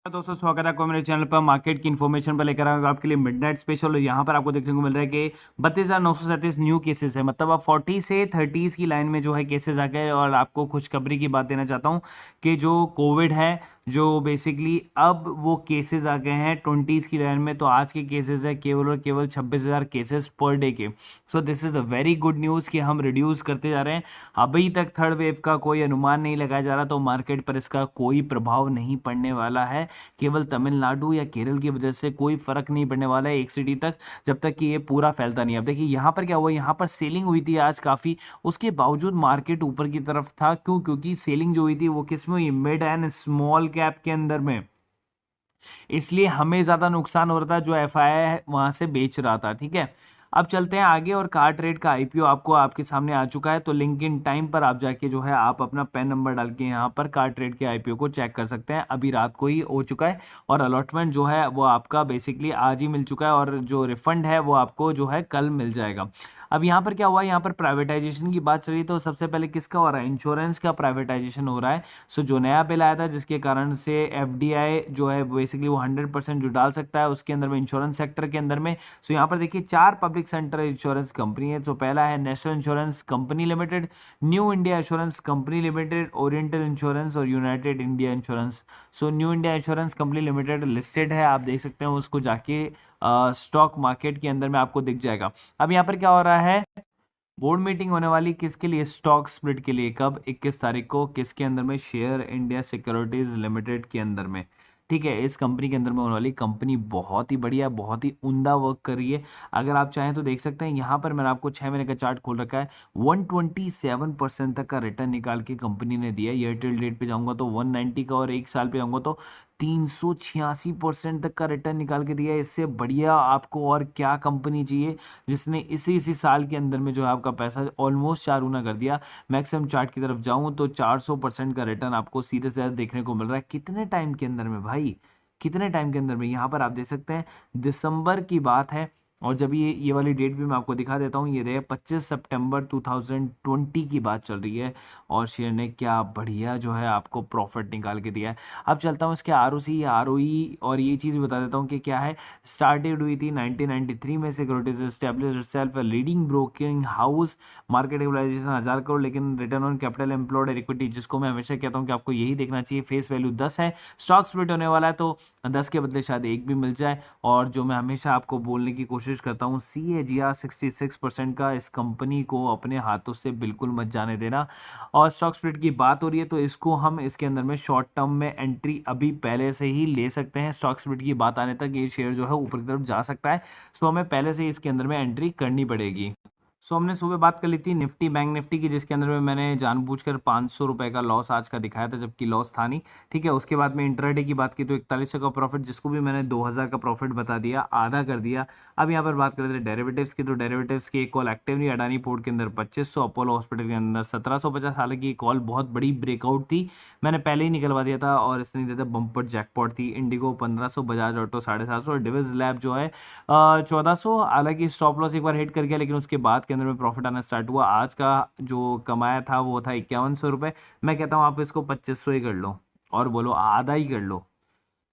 दोस्तों स्वागत है आपको मेरे चैनल पर। मार्केट की इन्फॉर्मेशन पर लेकर आऊंगा आपके लिए मिडनाइट स्पेशल। और यहाँ पर आपको देखने को मिल रहा है कि 32,937 न्यू केसेस है। मतलब अब 40 से 30s की लाइन में जो है केसेस आ गए। और आपको खुशखबरी की बात देना चाहता हूँ कि जो कोविड है, जो बेसिकली अब वो केसेस आ गए हैं 20s की लाइन में। तो आज के केसेस है केवल और केवल 26,000 केसेस पर डे के। So this is a very good news कि हम रिड्यूस करते जा रहे हैं। अभी तक थर्ड वेव का कोई अनुमान नहीं लगाया जा रहा, तो मार्केट पर इसका कोई प्रभाव नहीं पड़ने वाला है। केवल तमिलनाडु या केरल की वजह से कोई फर्क नहीं पड़ने वाला है एक सिटी तक, जब तक कि ये पूरा फैलता नहीं। अब देखिए यहाँ पर क्या हुआ, यहाँ पर सेलिंग हुई थी आज काफ़ी। उसके बावजूद मार्केट ऊपर की तरफ था। क्यों? क्योंकि सेलिंग जो हुई थी वो किस में हुई? मिड एंड स्मॉल कैप के अंदर में। इसलिए हमें ज़्यादा नुकसान हो रहा था जो एफआई है वहां से बेच रहा था। ठीक है, अब चलते हैं आगे। और कार ट्रेड का आईपीओ आपको आपके सामने आ चुका है। तो लिंक इन टाइम पर आप जाके जो है आप अपना पैन नंबर डाल के यहाँ पर कार ट्रेड के आईपीओ को चेक कर सकते हैं। अभी रात को ही हो चुका है और अलॉटमेंट जो है वो आपका बेसिकली आज ही मिल चुका है। और जो रिफंड है वो आपको जो है कल मिल जाएगा। अब यहाँ पर क्या हुआ, यहाँ पर प्राइवेटाइजेशन की बात चल रही है। तो सबसे पहले किसका हो रहा है? इंश्योरेंस का प्राइवेटाइजेशन हो रहा है। सो जो नया बिल आया था जिसके कारण से एफडीआई जो है बेसिकली वो 100% जो डाल सकता है उसके अंदर में, इंश्योरेंस सेक्टर के अंदर में। सो यहाँ पर देखिए 4 पब्लिक सेक्टर इंश्योरेंस कंपनी है। तो पहला है national insurance company limited, new India insurance company limited, oriental insurance और united India insurance. So new India insurance company limited listed है, आप देख सकते हैं उसको जाके स्टॉक मार्केट के अंदर में आपको दिख जाएगा। अब यहाँ पर क्या हो रहा है, बोर्ड मीटिंग होने वाली किसके लिए? स्टॉक स्प्लिट के लिए। कब? 21 तारीख को। किसके अंदर में? शेयर इंडिया सिक्योरिटीज लिमिटेड के अंदर में। ठीक है, इस कंपनी के अंदर में होने वाली। कंपनी बहुत ही बढ़िया, बहुत ही उम्दा वर्क कर रही है। अगर आप चाहें तो देख सकते हैं, यहाँ पर मैंने आपको 6 महीने का चार्ट खोल रखा है। 127% तक का रिटर्न निकाल के कंपनी ने दिया। ईयर टिल डेट पे जाऊंगा तो 190 का, और एक साल पे जाऊंगा तो 386% तक का रिटर्न निकाल के दिया है। इससे बढ़िया आपको और क्या कंपनी चाहिए जिसने इसी इसी साल के अंदर में जो है आपका पैसा ऑलमोस्ट 4 गुना कर दिया। मैक्सिमम चार्ट की तरफ जाऊं तो 400% का रिटर्न आपको सीधे से देखने को मिल रहा है। कितने टाइम के अंदर में भाई? कितने टाइम के अंदर में? यहाँ पर आप देख सकते हैं दिसंबर की बात है। और जब ये वाली डेट भी मैं आपको दिखा देता हूँ, ये रहे 25 सितंबर 2020 की बात चल रही है। और शेयर ने क्या बढ़िया जो है आपको प्रॉफिट निकाल के दिया है। अब चलता हूँ इसके आरओसी आरओई, और ये चीज़ बता देता हूँ कि क्या है। स्टार्टेड हुई थी 1993 में। Securities established itself leading broking house, market capitalization 1000 crore, लेकिन रिटर्न ऑन कैपिटल एम्प्लॉयड और इक्विटी, जिसको मैं हमेशा कहता हूँ कि आपको यही देखना चाहिए, फेस वैल्यू 10 है। स्टॉक स्प्लिट होने वाला है तो 10 के बदले शायद 1 भी मिल जाए। और जो मैं हमेशा आपको बोलने की कोशिश करता हूँ, CAGR 66% का इस कंपनी को अपने हाथों से बिल्कुल मत जाने देना। और स्टॉक स्प्लिट की बात हो रही है तो इसको हम इसके अंदर में शॉर्ट टर्म में एंट्री अभी पहले से ही ले सकते हैं। स्टॉक स्प्लिट की बात आने तक ये शेयर जो है ऊपर की तरफ जा सकता है। सो हमें पहले से ही इसके अंदर में एंट्री करनी पड़ेगी। सो हमने सुबह बात कर ली थी निफ्टी बैंक निफ्टी की, जिसके अंदर में मैंने जानबूझकर 500 रुपए का लॉस आज का दिखाया था, जबकि लॉस था नहीं। ठीक है, उसके बाद में इंट्राडे की बात की तो 4100 का प्रॉफिट, जिसको भी मैंने 2000 का प्रॉफिट बता दिया, आधा कर दिया। अब यहाँ पर बात करते थे डेरिवेटिव्स की, तो डेरिवेटिव्स की एक कॉल एक्टिव नहीं, अडानी पोर्ट के अंदर 2500, अपोलो हॉस्पिटल के अंदर 1750। हालांकि कॉल बहुत बड़ी ब्रेकआउट थी, मैंने पहले ही निकलवा दिया था और इसने दिया था बम्पर जैकपॉट थी। इंडिगो 1500, बजाज ऑटो 750 और डिविज लैब जो है 1400। हालांकि स्टॉप लॉस एक बार हिट कर गया, लेकिन उसके बाद के अंदर में प्रॉफिट आना स्टार्ट हुआ। आज का जो कमाया था वो था 5100 रुपये। मैं कहता हूँ आप इसको 2500 ही कर लो और बोलो आधा ही कर लो।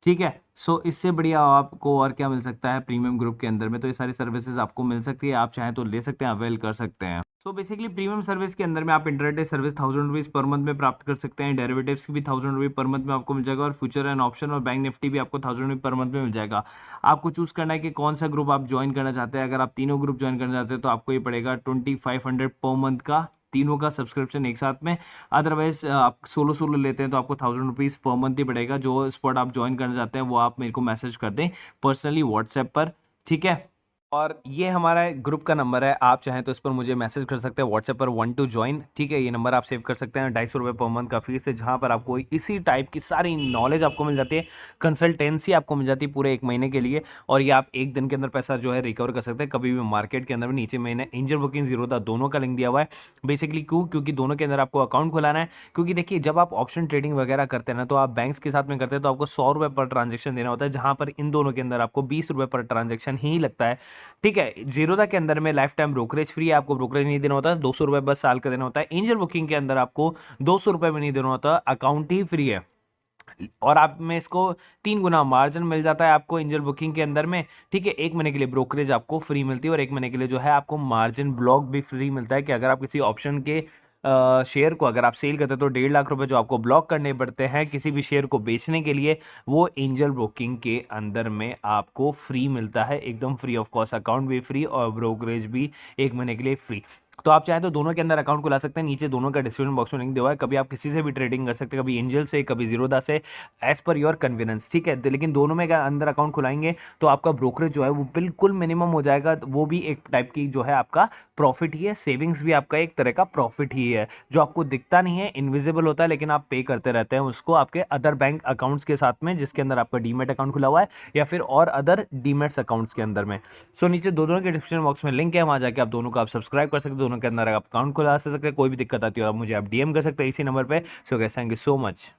ठीक है, सो इससे बढ़िया आपको और क्या मिल सकता है प्रीमियम ग्रुप के अंदर में? तो ये सारी सर्विसेज आपको मिल सकती है, आप चाहें तो ले सकते हैं, अवेल कर सकते हैं। सो बेसिकली प्रीमियम सर्विस के अंदर में आप intraday service 1000 rupees per month में प्राप्त कर सकते हैं। डेरिवेटिव्स की भी 1000 रुपये पर मंथ में आपको मिल जाएगा, और फ्यूचर एंड ऑप्शन और बैंक निफ्टी भी आपको 1000 रुपये पर मंथ में मिल जाएगा। आपको चूज करना है कि कौन सा ग्रुप आप ज्वाइन करना चाहते हैं। अगर आप तीनों ग्रुप ज्वाइन करना चाहते हैं तो आपको ये पड़ेगा 2500 पर मंथ का, तीनों का सब्सक्रिप्शन एक साथ में। अदरवाइज आप सोलो सोलो लेते हैं तो आपको 1000 रुपीज पर मंथ ही पड़ेगा। जो स्पॉट आप ज्वाइन करना चाहते हैं वो आप मेरे को मैसेज कर दें पर्सनली व्हाट्सएप पर। ठीक है, और ये हमारा ग्रुप का नंबर है, आप चाहें तो इस पर मुझे मैसेज कर सकते हैं व्हाट्सएप पर 1 to join। ठीक है, ये नंबर आप सेव कर सकते हैं। 250 रुपये पर मंथ का फीस है, जहां पर आपको इसी टाइप की सारी नॉलेज आपको मिल जाती है, कंसल्टेंसी आपको मिल जाती है पूरे 1 महीने के लिए। और ये आप 1 दिन के अंदर पैसा जो है रिकवर कर सकते हैं कभी भी मार्केट के अंदर में। नीचे मैंने एंजल बुकिंग जीरोधा दोनों का लिंक दिया हुआ है। बेसिकली क्यों? क्योंकि दोनों के अंदर आपको अकाउंट खुलाना है। क्योंकि देखिए जब आप ऑप्शन ट्रेडिंग वगैरह करते हैं ना, तो आप बैंक्स के साथ में करते हैं तो आपको 100 रुपये पर ट्रांजेक्शन देना होता है, जहां पर इन दोनों के अंदर आपको 20 रुपये पर ट्रांजेक्शन ही लगता है। ठीक है, जीरोधा के अंदर में लाइफ टाइम ब्रोकरेज फ्री है, आपको ब्रोकरेज नहीं देना होता, 200 रुपये बस साल का देना होता है। एंजल बुकिंग के अंदर आपको 200 रुपये भी नहीं देना होता, अकाउंट ही फ्री है। और आप में इसको 3 गुना मार्जिन मिल जाता है आपको एंजल बुकिंग के अंदर में। ठीक है, 1 महीने के लिए ब्रोकरेज आपको फ्री मिलती है और 1 महीने के लिए जो है आपको मार्जिन ब्लॉक भी फ्री मिलता है कि अगर आप किसी ऑप्शन के शेयर को अगर आप सेल करते हैं तो 1.5 लाख रुपए जो आपको ब्लॉक करने पड़ते हैं किसी भी शेयर को बेचने के लिए, वो एंजल ब्रोकिंग के अंदर में आपको फ्री मिलता है, एकदम फ्री ऑफ कॉस्ट। अकाउंट भी फ्री और ब्रोकरेज भी 1 महीने के लिए फ्री। तो आप चाहें तो दोनों के अंदर अकाउंट खुला सकते हैं, नीचे दोनों का डिस्क्रिप्शन बॉक्स में लिंक दिया हुआ है। कभी आप किसी से भी ट्रेडिंग कर सकते हैं, कभी एंजल से, कभी जीरोधा से, एज पर योर कन्वीनियंस। ठीक है, लेकिन दोनों में अंदर अकाउंट खुलाएंगे तो आपका ब्रोकरेज जो है वो बिल्कुल मिनिमम हो जाएगा। वो भी एक टाइप की जो है आपका प्रॉफिट ही है, सेविंग्स भी आपका एक तरह का प्रॉफिट ही है, जो आपको दिखता नहीं है, इनविजिबल होता है, लेकिन आप पे करते रहते हैं उसको आपके अदर बैंक अकाउंट्स के साथ में, जिसके अंदर आपका डीमेट अकाउंट खुला हुआ है या फिर और अदर डीमेट्स अकाउंट्स के अंदर में। सो नीचे दोनों के डिस्क्रिप्शन बॉक्स में लिंक है, वहां जाके आप दोनों को आप सब्सक्राइब कर सकते हैं, दोनों के अंदर आप अकाउंट खुला सकते हैं। कोई भी दिक्कत आती है आप मुझे आप डीएम कर सकते हैं इसी नंबर पे। So guys, thank you so much.